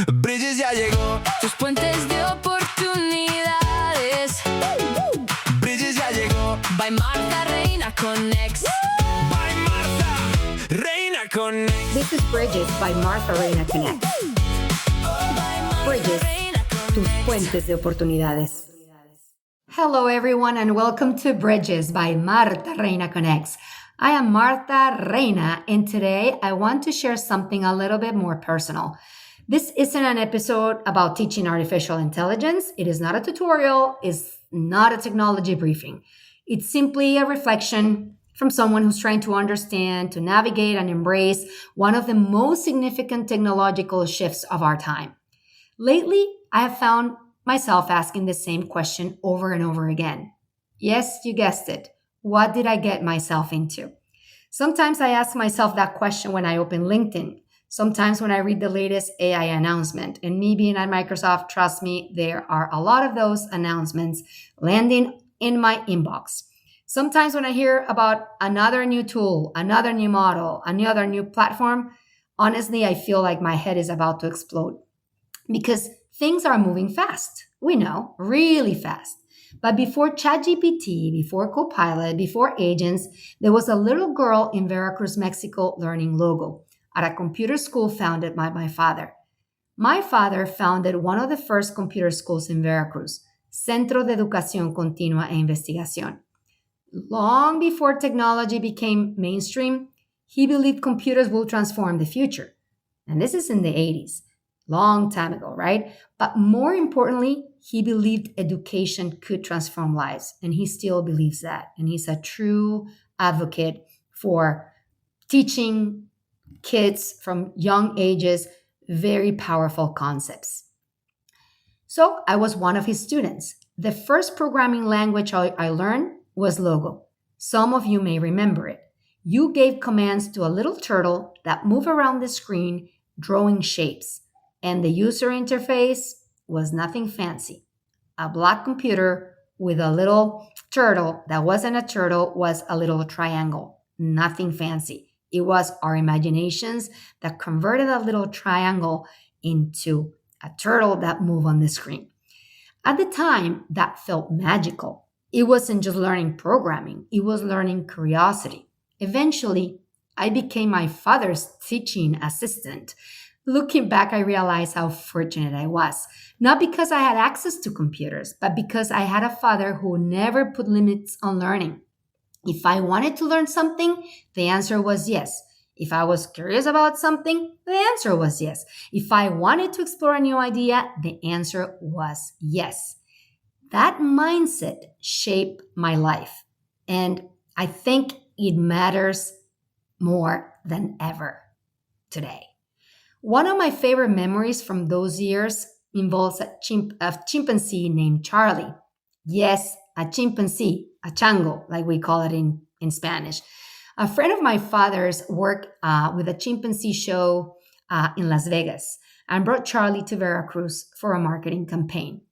Bridges ya llegó. Tus puentes de oportunidades. Bridges ya llegó. By Martha Reyna Connects. By Martha Reyna Connects. This is Bridges by Martha Reyna Connects. Bridges, tus puentes de oportunidades. Hello everyone and welcome to Bridges by Martha Reyna Connects. I am Martha Reyna and today I want to share something a little bit more personal. This isn't an episode about teaching artificial intelligence. It is not a tutorial. It's not a technology briefing. It's simply a reflection from someone who's trying to understand, to navigate and embrace one of the most significant technological shifts of our time. Lately, I have found myself asking the same question over and over again. Yes, you guessed it. What did I get myself into? Sometimes I ask myself that question when I open LinkedIn. Sometimes when I read the latest AI announcement. And me being at Microsoft, trust me, there are a lot of those announcements landing in my inbox. Sometimes when I hear about another new tool, another new model, another new platform, honestly, I feel like my head is about to explode. Because things are moving fast. We know, really fast. But before ChatGPT, before Copilot, before agents, there was a little girl in Veracruz, Mexico learning Logo at a computer school founded by my father. My father founded one of the first computer schools in Veracruz, Centro de Educación Continua e Investigación. Long before technology became mainstream, he believed computers will transform the future. And this is in the 80s, long time ago, right? But more importantly, he believed education could transform lives, and he still believes that. And he's a true advocate for teaching kids from young ages very powerful concepts. So I was one of his students. The first programming language I learned was Logo. Some of you may remember it. You gave commands to a little turtle that moved around the screen, drawing shapes. And the user interface was nothing fancy. A black computer with a little turtle that wasn't a turtle, was a little triangle. Nothing fancy. It was our imaginations that converted a little triangle into a turtle that moved on the screen. At the time, that felt magical. It wasn't just learning programming, it was learning curiosity. Eventually, I became my father's teaching assistant. Looking back, I realized how fortunate I was. Not because I had access to computers, but because I had a father who never put limits on learning. If I wanted to learn something, the answer was yes. If I was curious about something, the answer was yes. If I wanted to explore a new idea, the answer was yes. That mindset shaped my life. And I think it matters more than ever today. One of my favorite memories from those years involves a chimpanzee named Charlie. Yes, a chimpanzee, a chango, like we call it in Spanish. A friend of my father's worked with a chimpanzee show in Las Vegas and brought Charlie to Veracruz for a marketing campaign.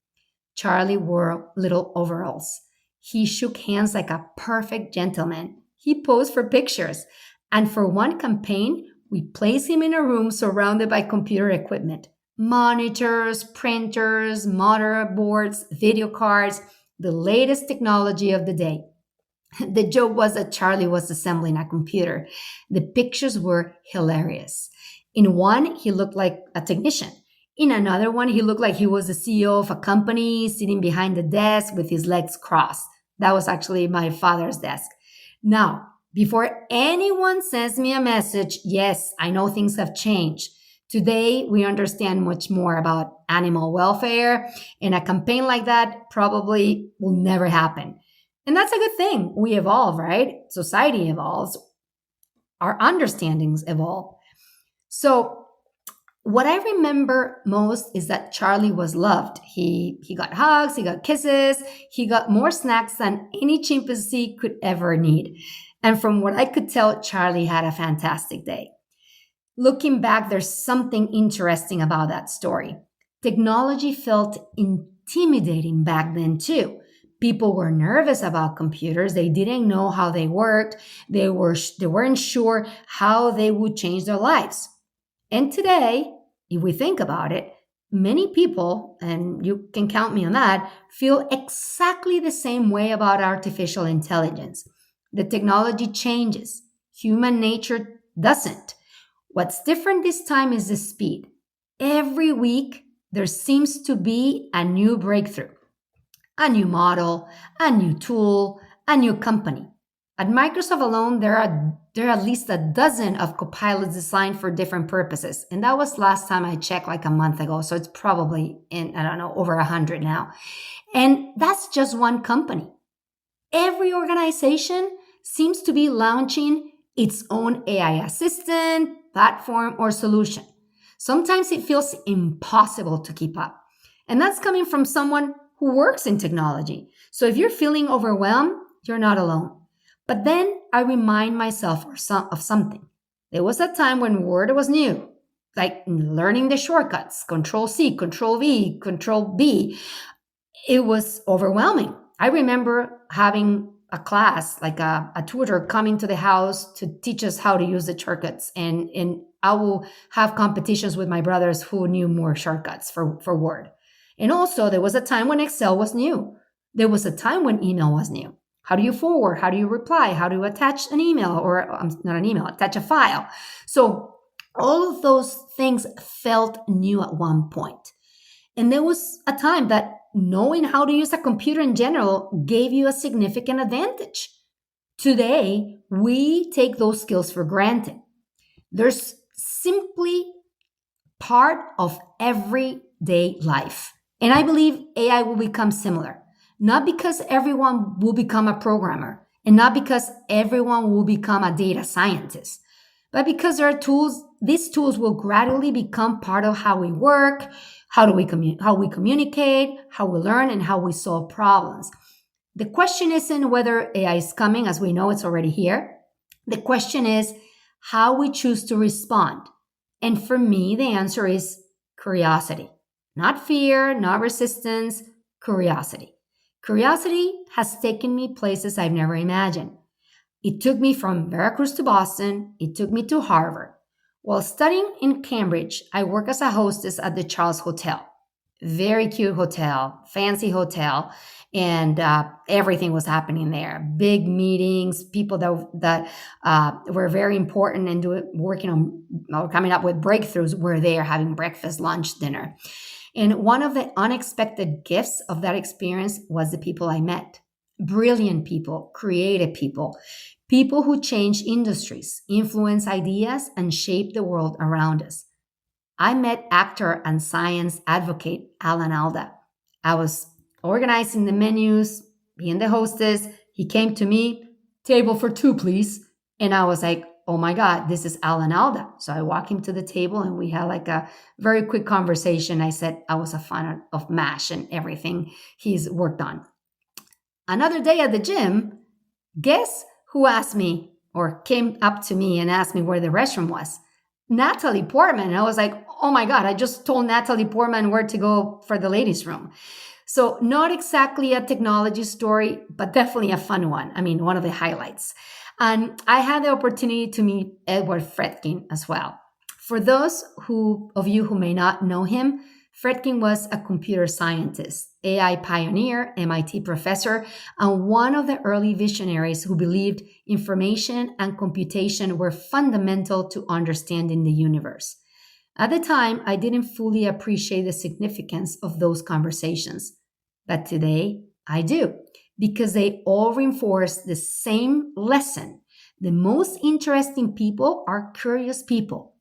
Charlie wore little overalls. He shook hands like a perfect gentleman. He posed for pictures. And for one campaign, we placed him in a room surrounded by computer equipment. Monitors, printers, motherboards, video cards, the latest technology of the day. The joke was that Charlie was assembling a computer. The pictures were hilarious. In one, he looked like a technician. In another one, he looked like he was the CEO of a company sitting behind the desk with his legs crossed. That was actually my father's desk. Now, before anyone sends me a message, yes, I know things have changed. Today, we understand much more about animal welfare, and a campaign like that probably will never happen. And that's a good thing. We evolve, right? Society evolves. Our understandings evolve. So what I remember most is that Charlie was loved. He got hugs, he got kisses, he got more snacks than any chimpanzee could ever need. And from what I could tell, Charlie had a fantastic day. Looking back, there's something interesting about that story. Technology felt intimidating back then too. People were nervous about computers. They didn't know how they worked. They weren't sure how they would change their lives. And today, If we think about it, many people, and you can count me on that, feel exactly the same way about artificial intelligence. The technology changes, human nature doesn't. What's different this time is the speed. Every week, there seems to be a new breakthrough, a new model, a new tool, a new company. At Microsoft alone, there are at least a dozen of copilots designed for different purposes. And that was last time I checked like a month ago. So it's probably in, I don't know, over 100 now. And that's just one company. Every organization seems to be launching its own AI assistant, platform, or solution. Sometimes it feels impossible to keep up. And that's coming from someone who works in technology. So if you're feeling overwhelmed, you're not alone. But then I remind myself of something. There was a time when Word was new, like learning the shortcuts, Control C, Control V, Control B. It was overwhelming. I remember having a class, like a tutor coming to the house to teach us how to use the shortcuts. And I will have competitions with my brothers who knew more shortcuts for Word. And also, there was a time when Excel was new. There was a time when email was new. How do you forward? How do you reply? How do you attach an email or not an email, attach a file? So all of those things felt new at one point. And there was a time that knowing how to use a computer in general gave you a significant advantage. Today, we take those skills for granted. There's simply part of everyday life. And I believe AI will become similar. Not because everyone will become a programmer and not because everyone will become a data scientist, but because there are tools, these tools will gradually become part of how we work, how we communicate, how we learn, and how we solve problems. The question isn't whether AI is coming, as we know it's already here. The question is how we choose to respond. And for me, the answer is curiosity. Not fear, not resistance, curiosity. Curiosity has taken me places I've never imagined. It took me from Veracruz to Boston. It took me to Harvard. While studying in Cambridge, I worked as a hostess at the Charles Hotel. Very cute hotel, fancy hotel, and everything was happening there. Big meetings, people that were very important and working on or coming up with breakthroughs were there having breakfast, lunch, dinner. And one of the unexpected gifts of that experience was the people I met. Brilliant people, creative people, people who change industries, influence ideas, and shape the world around us. I met actor and science advocate Alan Alda. I was organizing the menus, being the hostess. He came to me, table for two, please. And I was like, oh my God, this is Alan Alda. So I walked him to the table and we had like a very quick conversation. I said I was a fan of MASH and everything he's worked on. Another day at the gym, guess who asked me or came up to me and asked me where the restroom was? Natalie Portman. And I was like, oh my God, I just told Natalie Portman where to go for the ladies' room. So not exactly a technology story, but definitely a fun one. I mean, one of the highlights. And I had the opportunity to meet Edward Fredkin as well. For those of you who may not know him, Fredkin was a computer scientist, AI pioneer, MIT professor, and one of the early visionaries who believed information and computation were fundamental to understanding the universe. At the time, I didn't fully appreciate the significance of those conversations, but today I do, because they all reinforce the same lesson. The most interesting people are curious people.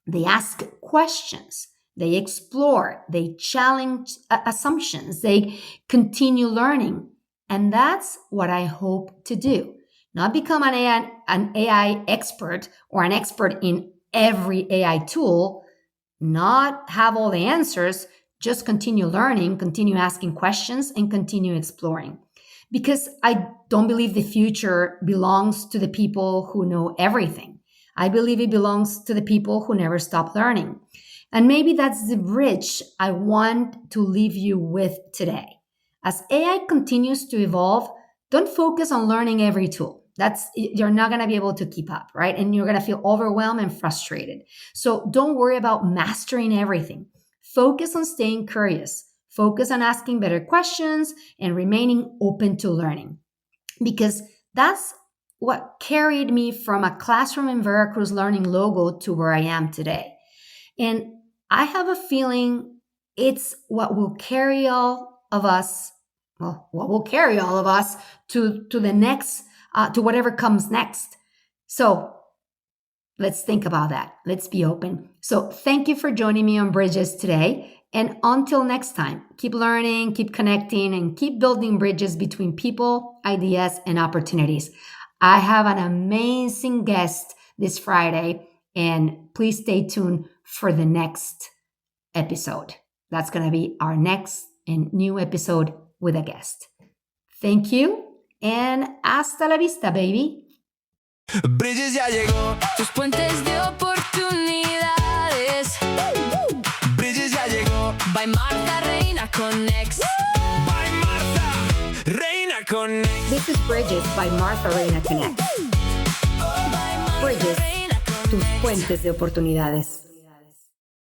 They ask questions. They explore, they challenge assumptions, they continue learning. And that's what I hope to do. Not become an AI expert or an expert in every AI tool, not have all the answers, just continue learning, continue asking questions, and continue exploring. Because I don't believe the future belongs to the people who know everything. I believe it belongs to the people who never stop learning. And maybe that's the bridge I want to leave you with today. As AI continues to evolve, don't focus on learning every tool. you're not going to be able to keep up, right? And you're going to feel overwhelmed and frustrated. So don't worry about mastering everything. Focus on staying curious. Focus on asking better questions and remaining open to learning. Because that's what carried me from a classroom in Veracruz learning logo to where I am today. And I have a feeling it's what will carry all of us, to the next, to whatever comes next. So let's think about that. Let's be open. So thank you for joining me on Bridges today. And until next time, keep learning, keep connecting, and keep building bridges between people, ideas, and opportunities. I have an amazing guest this Friday, and please stay tuned for the next episode. That's going to be our next and new episode with a guest. Thank you, and hasta la vista, baby. Bridges ya llegó. Tus puentes de oportunidades. Bridges ya llegó. By Martha Reyna Connects. By Martha Reyna Connects. This is Bridges by Martha Reyna Connects. Bridges, tus puentes de oportunidades.